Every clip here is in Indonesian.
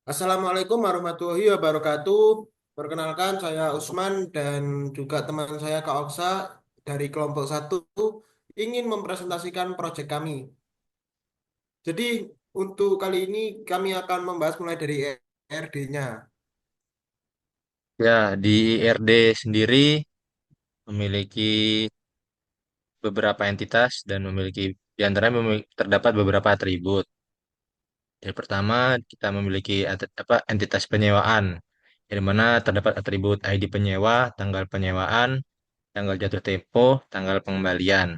Assalamualaikum warahmatullahi wabarakatuh. Perkenalkan saya Usman dan juga teman saya Kak Oksa dari kelompok satu ingin mempresentasikan proyek kami. Jadi untuk kali ini kami akan membahas mulai dari ERD-nya. Ya, di IRD sendiri memiliki beberapa entitas dan di antaranya terdapat beberapa atribut. Yang pertama, kita memiliki entitas penyewaan, di mana terdapat atribut ID penyewa, tanggal penyewaan, tanggal jatuh tempo, tanggal pengembalian.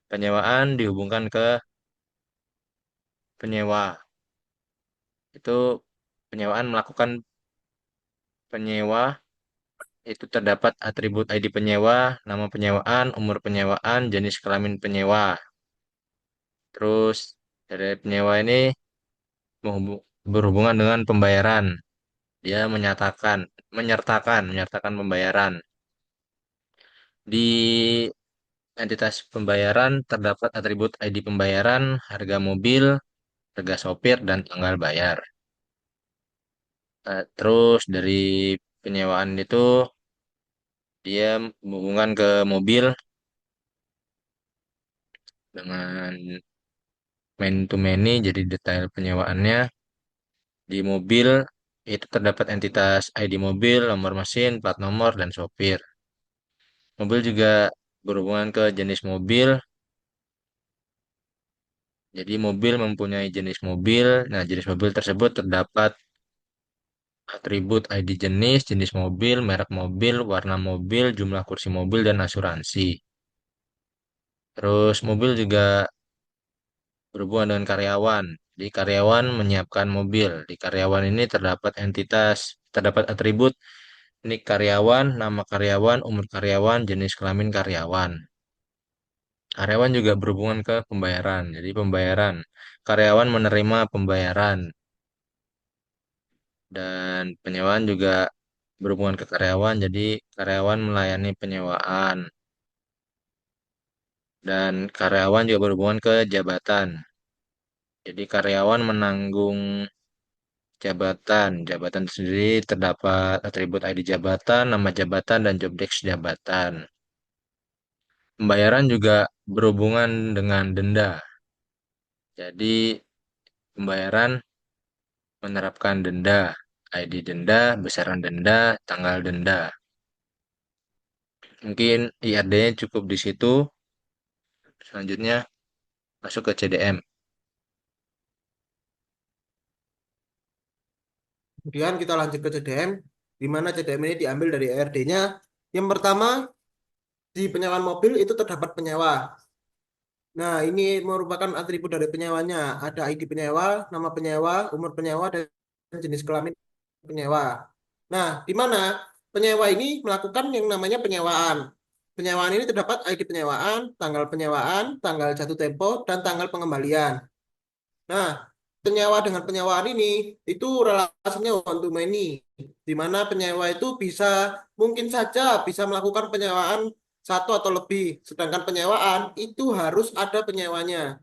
Penyewaan dihubungkan ke penyewa. Itu penyewaan melakukan penyewa, itu terdapat atribut ID penyewa, nama penyewaan, umur penyewaan, jenis kelamin penyewa. Terus dari penyewa ini berhubungan dengan pembayaran. Dia menyertakan pembayaran. Di entitas pembayaran terdapat atribut ID pembayaran, harga mobil, harga sopir, dan tanggal bayar. Terus dari penyewaan itu dia berhubungan ke mobil dengan man to many, jadi detail penyewaannya. Di mobil itu terdapat entitas ID mobil, nomor mesin, plat nomor, dan sopir. Mobil juga berhubungan ke jenis mobil. Jadi mobil mempunyai jenis mobil. Nah, jenis mobil tersebut terdapat atribut ID jenis, jenis mobil, merek mobil, warna mobil, jumlah kursi mobil, dan asuransi. Terus mobil juga berhubungan dengan karyawan. Di karyawan menyiapkan mobil. Di karyawan ini terdapat atribut nik karyawan, nama karyawan, umur karyawan, jenis kelamin karyawan. Karyawan juga berhubungan ke pembayaran. Jadi pembayaran, karyawan menerima pembayaran dan penyewaan juga berhubungan ke karyawan. Jadi karyawan melayani penyewaan dan karyawan juga berhubungan ke jabatan. Jadi karyawan menanggung jabatan. Jabatan sendiri terdapat atribut ID jabatan, nama jabatan, dan job desk jabatan. Pembayaran juga berhubungan dengan denda. Jadi pembayaran menerapkan denda, ID denda, besaran denda, tanggal denda. Mungkin IRD-nya cukup di situ. Selanjutnya masuk ke CDM. Kemudian kita lanjut ke CDM, di mana CDM ini diambil dari ERD-nya. Yang pertama, di penyewaan mobil itu terdapat penyewa. Nah, ini merupakan atribut dari penyewanya. Ada ID penyewa, nama penyewa, umur penyewa, dan jenis kelamin penyewa. Nah, di mana penyewa ini melakukan yang namanya penyewaan. Penyewaan ini terdapat ID penyewaan, tanggal jatuh tempo, dan tanggal pengembalian. Nah, penyewa dengan penyewaan ini itu relasinya one to many, di mana penyewa itu mungkin saja bisa melakukan penyewaan satu atau lebih, sedangkan penyewaan itu harus ada penyewanya.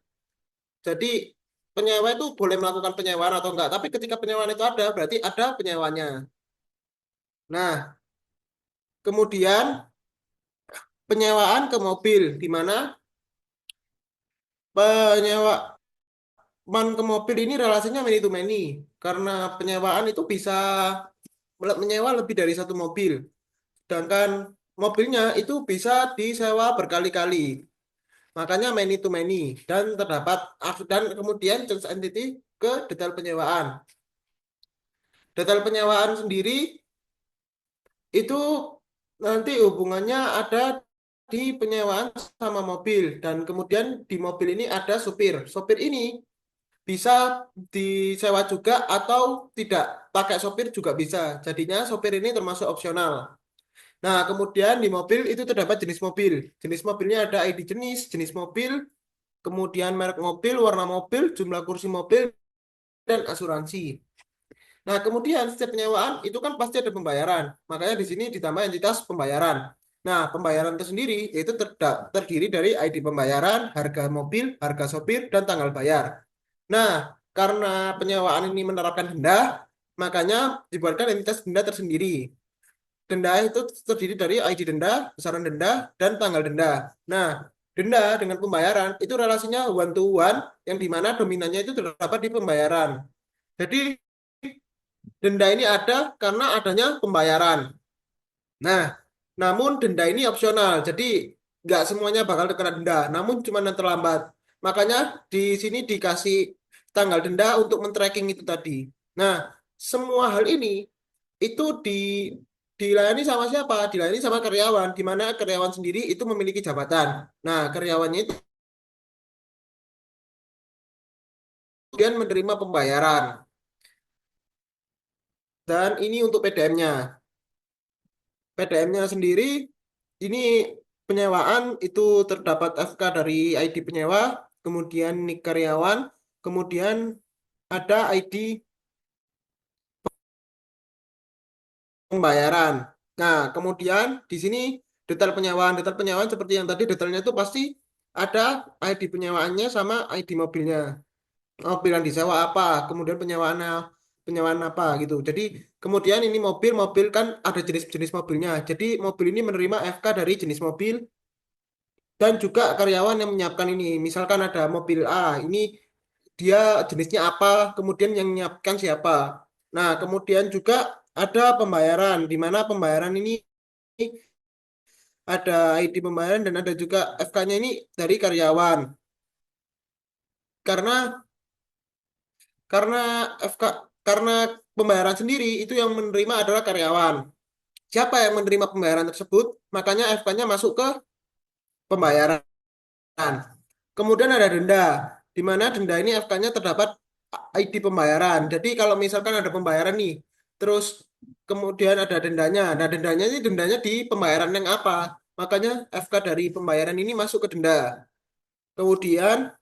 Jadi penyewa itu boleh melakukan penyewaan atau enggak, tapi ketika penyewaan itu ada, berarti ada penyewanya. Nah, kemudian penyewaan ke mobil, di mana penyewaan ke mobil ini relasinya many to many, karena penyewaan itu bisa menyewa lebih dari satu mobil, sedangkan mobilnya itu bisa disewa berkali-kali. Makanya many to many dan kemudian change entity ke detail penyewaan. Detail penyewaan sendiri itu nanti hubungannya ada di penyewaan sama mobil dan kemudian di mobil ini ada supir. Sopir ini bisa disewa juga atau tidak. Pakai sopir juga bisa. Jadinya sopir ini termasuk opsional. Nah, kemudian di mobil itu terdapat jenis mobil. Jenis mobilnya ada ID jenis, jenis mobil, kemudian merek mobil, warna mobil, jumlah kursi mobil, dan asuransi. Nah, kemudian setiap penyewaan itu kan pasti ada pembayaran. Makanya di sini ditambah entitas pembayaran. Nah, pembayaran itu sendiri yaitu terdiri dari ID pembayaran, harga mobil, harga sopir, dan tanggal bayar. Nah, karena penyewaan ini menerapkan denda, makanya dibuatkan entitas denda tersendiri. Denda itu terdiri dari ID denda, besaran denda, dan tanggal denda. Nah, denda dengan pembayaran itu relasinya one to one, yang dimana dominannya itu terdapat di pembayaran. Jadi, denda ini ada karena adanya pembayaran. Nah, namun denda ini opsional, jadi nggak semuanya bakal terkena denda, namun cuma yang terlambat. Makanya di sini dikasih tanggal denda untuk men-tracking itu tadi. Nah, semua hal ini itu dilayani sama siapa? Dilayani sama karyawan, di mana karyawan sendiri itu memiliki jabatan. Nah, karyawannya itu kemudian menerima pembayaran. Dan ini untuk PDM-nya. PDM-nya sendiri ini penyewaan itu terdapat FK dari ID penyewa, kemudian NIK karyawan, kemudian ada ID pembayaran. Nah, kemudian di sini detail penyewaan seperti yang tadi detailnya itu pasti ada ID penyewaannya sama ID mobilnya. Mobil yang disewa apa, kemudian penyewaan apa gitu. Jadi kemudian ini mobil kan ada jenis-jenis mobilnya. Jadi mobil ini menerima FK dari jenis mobil dan juga karyawan yang menyiapkan ini. Misalkan ada mobil A, ini dia jenisnya apa, kemudian yang menyiapkan siapa. Nah, kemudian juga ada pembayaran, di mana pembayaran ini ada ID pembayaran dan ada juga FK-nya ini dari karyawan. Karena karena FK karena pembayaran sendiri itu yang menerima adalah karyawan. Siapa yang menerima pembayaran tersebut, makanya FK-nya masuk ke pembayaran. Kemudian ada denda, di mana denda ini FK-nya terdapat ID pembayaran. Jadi kalau misalkan ada pembayaran nih, terus kemudian ada dendanya. Nah, dendanya ini dendanya di pembayaran yang apa? Makanya FK dari pembayaran ini masuk ke denda. Kemudian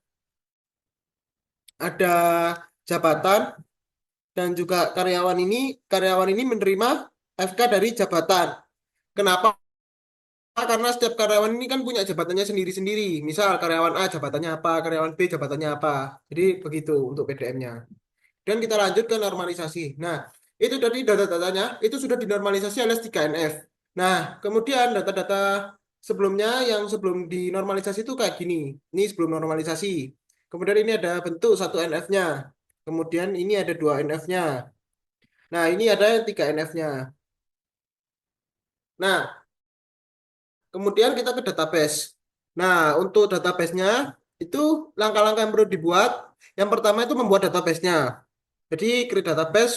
ada jabatan dan juga karyawan ini menerima FK dari jabatan. Kenapa? Karena setiap karyawan ini kan punya jabatannya sendiri-sendiri. Misal karyawan A jabatannya apa, karyawan B jabatannya apa. Jadi begitu untuk PDM-nya. Dan kita lanjut ke normalisasi. Nah, itu tadi data-datanya itu sudah dinormalisasi alias 3NF. Nah, kemudian data-data sebelumnya yang sebelum dinormalisasi itu kayak gini. Ini sebelum normalisasi. Kemudian ini ada bentuk satu NF-nya. Kemudian ini ada dua NF-nya. Nah, ini ada 3NF-nya. Nah, kemudian kita ke database. Nah, untuk database-nya itu langkah-langkah yang perlu dibuat. Yang pertama itu membuat database-nya. Jadi create database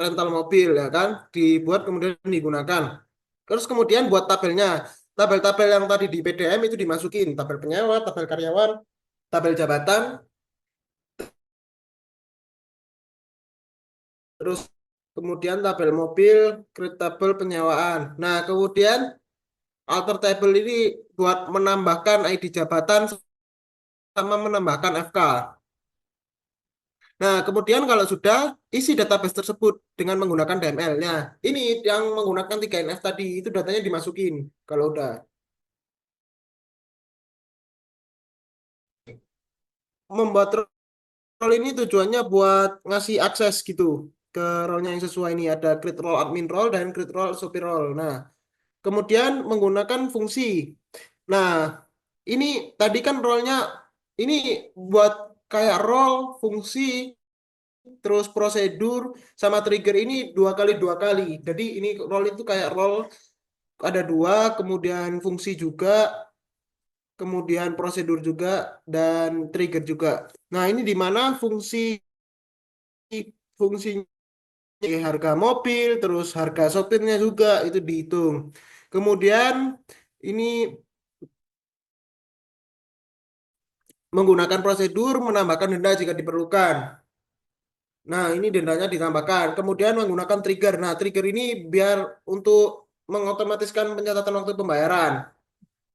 rental mobil ya kan, dibuat kemudian digunakan. Terus kemudian buat tabelnya. Tabel-tabel yang tadi di PDM itu dimasukin, tabel penyewa, tabel karyawan, tabel jabatan, terus kemudian tabel mobil, create tabel penyewaan. Nah, kemudian alter table ini buat menambahkan ID jabatan sama menambahkan FK. Nah, kemudian kalau sudah isi database tersebut dengan menggunakan DML. Nah, ini yang menggunakan 3NF tadi, itu datanya dimasukin. Kalau udah membuat role ini tujuannya buat ngasih akses gitu ke role-nya yang sesuai ini. Ada create role admin role dan create role supir role. Nah, kemudian menggunakan fungsi. Nah, ini tadi kan role-nya ini buat kayak role, fungsi, terus prosedur sama trigger ini dua kali. Jadi ini role itu kayak role ada dua, kemudian fungsi juga, kemudian prosedur juga, dan trigger juga. Nah, ini di mana fungsinya harga mobil, terus harga sopirnya juga itu dihitung. Kemudian ini menggunakan prosedur menambahkan denda jika diperlukan. Nah, ini dendanya ditambahkan. Kemudian menggunakan trigger. Nah, trigger ini biar untuk mengotomatiskan pencatatan waktu pembayaran.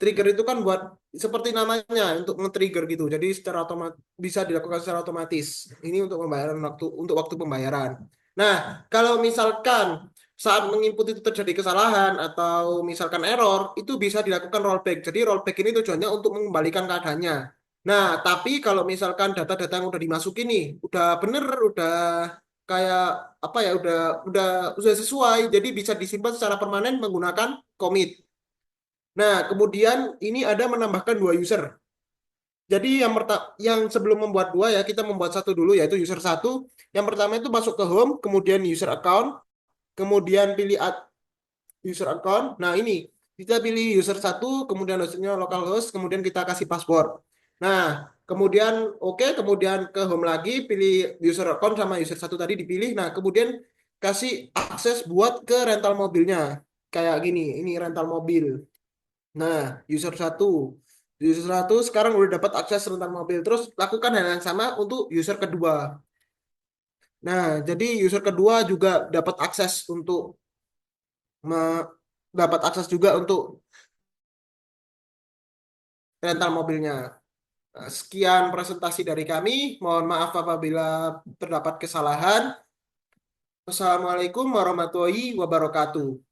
Trigger itu kan buat seperti namanya untuk nge-trigger gitu. Jadi secara otomatis bisa dilakukan secara otomatis. Ini untuk pembayaran waktu pembayaran. Nah, kalau misalkan saat menginput itu terjadi kesalahan atau misalkan error, itu bisa dilakukan rollback. Jadi rollback ini tujuannya untuk mengembalikan keadaannya. Nah, tapi kalau misalkan data-data yang udah dimasukin nih, udah bener, udah kayak apa ya, udah udah sesuai, jadi bisa disimpan secara permanen menggunakan commit. Nah, kemudian ini ada menambahkan dua user. Jadi yang sebelum membuat dua ya, kita membuat satu dulu yaitu user satu. Yang pertama itu masuk ke home, kemudian user account, kemudian pilih add user account. Nah, ini kita pilih user satu, kemudian hostnya localhost, kemudian kita kasih password. Nah, kemudian oke, kemudian ke home lagi, pilih user account sama user satu tadi dipilih. Nah, kemudian kasih akses buat ke rental mobilnya. Kayak gini, ini rental mobil. Nah, user satu. User satu sekarang udah dapat akses rental mobil. Terus lakukan hal yang sama untuk user kedua. Nah, jadi user kedua juga dapat akses untuk dapat akses juga untuk rental mobilnya. Nah, sekian presentasi dari kami. Mohon maaf apabila terdapat kesalahan. Wassalamualaikum warahmatullahi wabarakatuh.